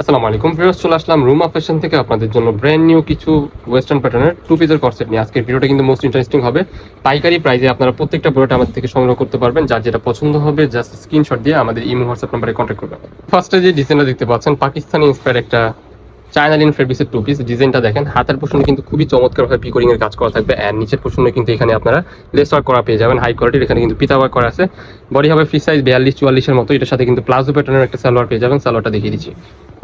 আসসালামু আলাইকুম ভিউয়ার্স, চলে আসলাম রুমা ফ্যাশন থেকে আপনাদের জন্য ব্র্যান্ড নিউ কিছু ওয়েস্টার্ন প্যাটার্নের টু পিসের কর্সেট নিয়ে। আজকের ভিডিওটা কিন্তু মোস্ট ইন্টারেস্টিং হবে। পাইকারি প্রাইসে আপনারা প্রত্যেকটা প্রোডাক্ট আমাদের থেকে সংগ্রহ করতে পারবেন। যার যেটা পছন্দ হবে জাস্ট স্ক্রিনশট দিয়ে আমাদের ইমো হোয়াটসঅ্যাপ নাম্বারে কন্ট্যাক্ট করবেন। ফার্স্টে যে ডিজাইনটা দেখতে পাচ্ছেন পাকিস্তানি ইন্সপায়ার্ড একটা চায়না লিন ফেব্রিক্সের টু পিস। ডিজাইনটা দেখেন, হাতের পোর্শনে কিন্তু খুবই চমৎকারভাবে পিকোরিং এর কাজ করা থাকবে অ্যান্ড নিচের পোর্শনে কিন্তু এখানে আপনারা লেস ওয়ার্ক করা পেয়ে যাবেন হাই কোয়ালিটির। এখানে কিন্তু পিতা ওয়ার্ক করা আছে। বডি হবে ফ্রি সাইজ 42-44 এর মতো। এটার সাথে কিন্তু প্লাজো প্যাটার্নের একটা সালোয়ার পেয়ে যাবেন। সালোয়ারটা দেখিয়ে দিচ্ছি,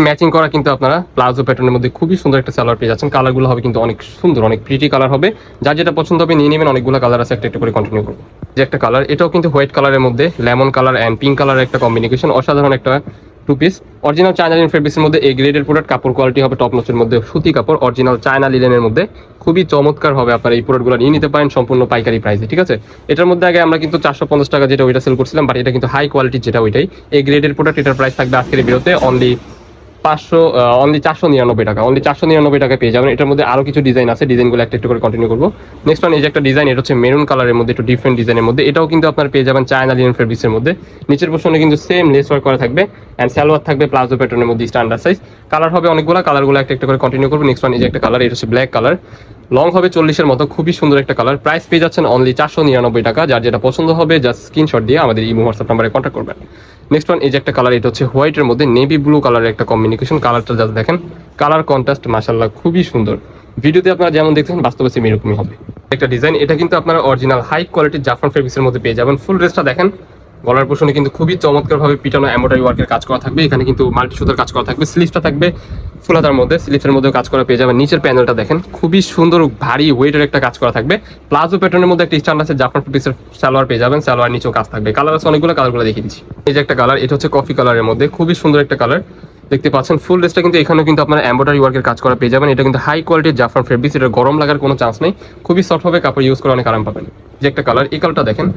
ম্যাচিং করা কিন্তু আপনারা প্লাজো প্যাটার্নের মধ্যে খুবই সুন্দর একটা সালোয়ার পেয়ে যাচ্ছেন। কালারগুলো হবে কিন্তু অনেক সুন্দর, অনেক প্রিটি কালার হবে। যার যেটা পছন্দ হবে নিয়ে নেবেন। অনেকগুলো কালার আছে, একটা করে কন্টিনিউ করবো। যে একটা কালার, এটাও কিন্তু হোয়াইট কালারের মধ্যে লেমন কালার অ্যান্ড পিঙ্ক কালারের একটা কম্বিনেশন, অসাধারণ একটা two piece. Original China linen ফেব্রিক্সের মধ্যে এই গ্রেডের প্রোডাক্ট। কাপড় কোয়ালিটি হবে টপ নচের মধ্যে সুতি কাপড়, অরিজিনাল চায়না লিনেনের মধ্যে খুবই চমৎকার হবে। আপনারা এই প্রোডাক্টগুলো নিয়ে নিতে পারেন সম্পূর্ণ পাইকারি প্রাইসে, ঠিক আছে। এটার মধ্যে আগে আমরা কিন্তু 450 টাকা যেটা ওইটা সেল করছিলাম, বাট এটা কিন্তু হাই কোয়ালিটির যেটা ওইটাই এই গ্রেডের প্রোডাক্ট। এটার প্রাইস থাকবে আজকের ভিডিওতে অনলি 499 টাকা। অনলি 499 টাকা পেয়ে যাবেন। এটার মধ্যে আরো কিছু ডিজাইন আছে, ডিজাইনগুলো একটা করে কন্টিনিউ করবো। নেক্সট ওয়ান, এই যে একটা ডিজাইন, এটা হচ্ছে মেরুন কালারের মধ্যে, একটু ডিফারেন্ট ডিজাইনের মধ্যে। এটাও কিন্তু আপনার পেয়ে যাবেন চায়না লিনেন ফেব্রিক্সের মধ্যে। নিচের পোর্শনে কিন্তু সেম লেস ওয়ার্ক করা থাকবে অ্যান্ড সালোয়ার থাকবে প্লাজো প্যাটার্নের মধ্যে স্ট্যান্ডার্ড সাইজ। কালার হবে অনেকগুলো, কালারগুলো একটা করে কন্টিনিউ করবো। নেক্সট ওয়ান, এই যে একটা কালার, এটা হচ্ছে ব্ল্যাক কালার, লং হবে 40-এর মতো, খুবই সুন্দর একটা কালার। প্রাইস পেয়ে যাচ্ছেন অনলি 499 টাকা। যার যেটা পছন্দ হবে জাস্ট স্ক্রিনশট দিয়ে আমাদের ইমো হোয়াটসঅ্যাপ নাম্বারে কন্ট্যাক্ট করবেন। নেক্সট ওয়ান, এই যে একটা কালার, এটা হচ্ছে হোয়াইটের মধ্যে নেভি ব্লু কালারের একটা কম্বিনেশন। কালারটা জাস্ট দেখেন, কালার কন্ট্রাস্ট মাশাআল্লাহ খুবই সুন্দর। ভিডিওতে আপনারা যেমন দেখছেন বাস্তবে সেম এরকমই হবে। একটা ডিজাইন, এটা কিন্তু আপনারা অরিজিনাল হাই কোয়ালিটির জাফরান ফেব্রিক্সের মধ্যে পেয়ে যাবেন। ফুল ড্রেসটা দেখেন, গলার পোর্শনে কিন্তু খুবই চমৎকারভাবে পিটানো এমব্রয়ডারি ওয়ার্কের কাজ করা থাকবে। এখানে কিন্তু মাল্টি সুতার কাজ করা থাকবে। স্লিভটা থাকবে ফুল হাতার মধ্যে, স্লিভের মধ্যে কাজ করা পেয়ে যাবেন। নিচের প্যানেলটা দেখেন, খুবই সুন্দর ভারী ওয়েটের একটা কাজ করা থাকবে। প্লাজো প্যাটার্নের মধ্যে একটা স্ট্যান্ড আছে, জাফরান ফেব্রিক্সের সালোয়ার পেয়ে যাবেন। সালোয়ার নিচেও কাজ থাকবে। কালার আছে অনেকগুলো, কালারগুলো দেখিয়ে দিচ্ছি। এই যে একটা কালার, এটা হচ্ছে কফি কালারের মধ্যে, খুবই সুন্দর একটা কালার দেখতে পাচ্ছেন। ফুল ড্রেসটা কিন্তু এখানেও কিন্তু আপনারা এমব্রয়ডারি ওয়ার্কের কাজ করা পেয়ে যাবেন। এটা কিন্তু হাই কোয়ালিটির জাফরান ফেব্রিক্স, এটা গরম লাগার কোনো চান্স নেই, খুবই সফট হবে, কাপড় ইউজ করে অনেক আরাম পাবেন। যে একটা কালার, এই কালারটা দেখেন,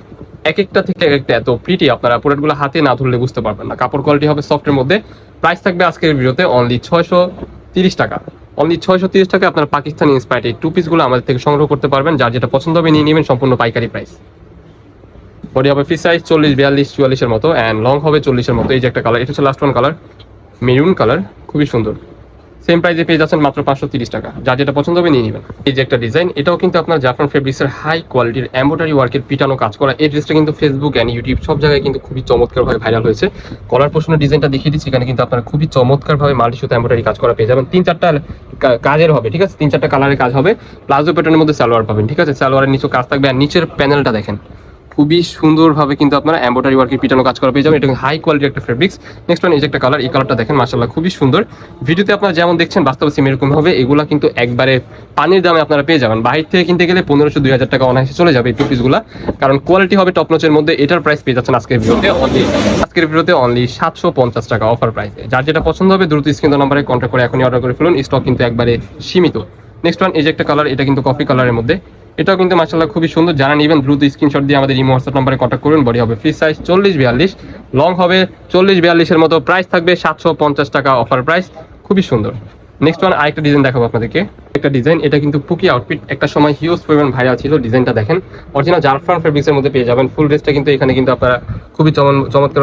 এক একটা থেকে এক একটা এত প্রিটি, আপনারা প্রোডাক্টগুলো হাতে না ধরলে বুঝতে পারবেন না। কাপড় কোয়ালিটি হবে সফটের মধ্যে। প্রাইস থাকবে আজকের ভিডিওতে অনলি 630 টাকা। অনলি 630 টাকা আপনারা পাকিস্তানি ইন্সপায়ার্ড এই টু পিসগুলো আমাদের থেকে সংগ্রহ করতে পারবেন। যার যেটা পছন্দ হবে নিয়ে নেবেন, সম্পূর্ণ পাইকারি প্রাইস। বডি হবে ফ্রি সাইজ 40-42-44-এর মতো অ্যান্ড লং হবে 40-এর মতো। এই যে একটা কালার, এটা হচ্ছে last one colour, maroon colour, খুবই সুন্দর। সেম প্রাইসে পেয়ে যাচ্ছেন মাত্র 530 টাকা। যার যেটা পছন্দ হবে নিয়ে নেবেন। এই যে একটা ডিজাইন, এটাও কিন্তু আপনার জাফরান ফেব্রিক্সের হাই কোয়ালিটির এমব্রয়ডারি ওয়ার্কের পিটানো কাজ করা। এই ড্রেসটা কিন্তু ফেসবুক অ্যান্ড ইউটিউব সব জায়গায় কিন্তু খুবই চমৎকারভাবে ভাইরাল হয়েছে। কলার পোর্শনের ডিজাইনটা দেখিয়ে দিচ্ছি। এখানে কিন্তু আপনারা খুবই চমৎকারভাবে মাল্টি সুতা এমব্রয়ডারি কাজ করা পেয়ে যাবেন। 3-4টা কাজের হবে, ঠিক আছে, 3-4টা কালারের কাজ হবে। প্লাজো প্যাটার্নের মধ্যে সালোয়ার পাবেন, ঠিক আছে। সালোয়ারের নিচেও কাজ থাকবে আর নিচের প্যানেলটা দেখেন, খুবই সুন্দরভাবে কিন্তু আপনারা এমব্রয়ডারি ওয়ার্কের পিটানো কাজ করা পেয়ে যাবেন। এটা হাই কোয়ালিটির একটা ফেব্রিক্স। নেক্সট ওয়ান, এই যে একটা কালার, এই কালারটা দেখেন মাশাআল্লাহ খুবই সুন্দর। ভিডিওতে আপনারা যেমন দেখছেন বাস্তবে সেম এরকম হবে। এগুলা কিন্তু একবারে পানির দামে আপনারা পেয়ে যাবেন। বাইরে থেকে কিনতে গেলে 1500-2000 টাকা অনায়াসে চলে যাবে এই টু পিসগুলা, কারণ কোয়ালিটি হবে টপ নচের মধ্যে। এটার প্রাইস পেয়ে যাচ্ছেন আজকের ভিডিওতে অনলি 750 টাকা অফার প্রাইসে। যার যেটা পছন্দ হবে দ্রুত স্ক্রিন নাম্বারে কন্ট্যাক্ট করে এখনই অর্ডার করে ফেলুন। স্টক কিন্তু একবারে সীমিত। নেক্সট ওয়ান, এই যে একটা কালার, এটা কিন্তু কফি কালারের মধ্যে। এটাও কিন্তু মাশাআল্লাহ খুবই সুন্দর। যারা নেবেন দ্রুত স্ক্রিনশট দিয়ে আমাদের ইমো হোয়াটসঅ্যাপ নাম্বারে কন্ট্যাক্ট করুন। বডি হবে ফ্রি সাইজ 40-42, লং হবে 40-42-এর মতো। প্রাইস থাকবে 750 টাকা অফার প্রাইস, খুবই সুন্দর। নেক্সট ওয়ান, আরেকটা ডিজাইন দেখাবো আপনাদেরকে। একটা ডিজাইন, এটা কিন্তু পুকি আউটফিট, একটা সময় হিউজ পরিমাণ ভাইরাল ছিল। ডিজাইনটা দেখেন, অরিজিনাল জাফরান ফেব্রিক্সের মধ্যে পেয়ে যাবেন। ফুল ড্রেসটা কিন্তু এখানে কিন্তু আপনারা খুবই চমৎকার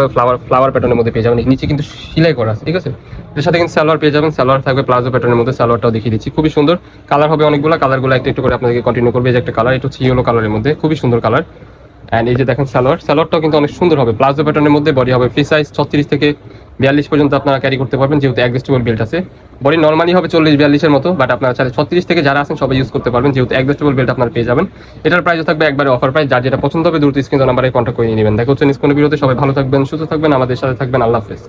ফ্লাওয়ার প্যাটার্নের মধ্যে পেয়ে যাবেন। নিচে কিন্তু সেলাই করা আছে, ঠিক আছে। এর সাথে কিন্তু সালোয়ার পেয়ে যাবেন। সালোয়ার থাকবে প্লাজো প্যাটার্নের মধ্যে। সালোয়ারটাও দেখিয়ে দিচ্ছি, খুবই সুন্দর। কালার হবে অনেকগুলো, কালারগুলো একটু করে আপনাদেরকে কন্টিনিউ করবে। এই যে একটা কালার, এটা হচ্ছে ইয়েলো কালারের মধ্যে, খুবই সুন্দর কালার। অ্যান্ড এই যে দেখেন সালোয়ারটাও কিন্তু অনেক সুন্দর হবে প্লাজো প্যাটার্নের মধ্যে। বডি হবে ফ্রি সাইজ 36-42 পর্যন্ত আপনারা ক্যারি করতে পারবেন, যেহেতু অ্যাডজাস্টেবল বেল্ট আছে। বডি নর্মালি হবে 40-42-এর মতো, বাট আপনারা চাইলে 36 থেকে যারা আছেন সবাই ইউজ করতে পারবেন, যেহেতু অ্যাডজাস্টেবল বেল্ট আপনারা পেয়ে যাবেন। এটার প্রাইসও থাকবে একবারে অফার প্রাইস। যার যেটা পছন্দ হবে দ্রুত স্ক্রিন নাম্বারে কন্ট্যাক্ট করে নিয়ে নেবেন। দেখা হচ্ছে নেক্সট কোনো ভিডিওতে। সবাই ভালো থাকবেন, সুস্থ থাকবেন, আমাদের সাথে থাকবেন। আল্লাহ হাফেজ।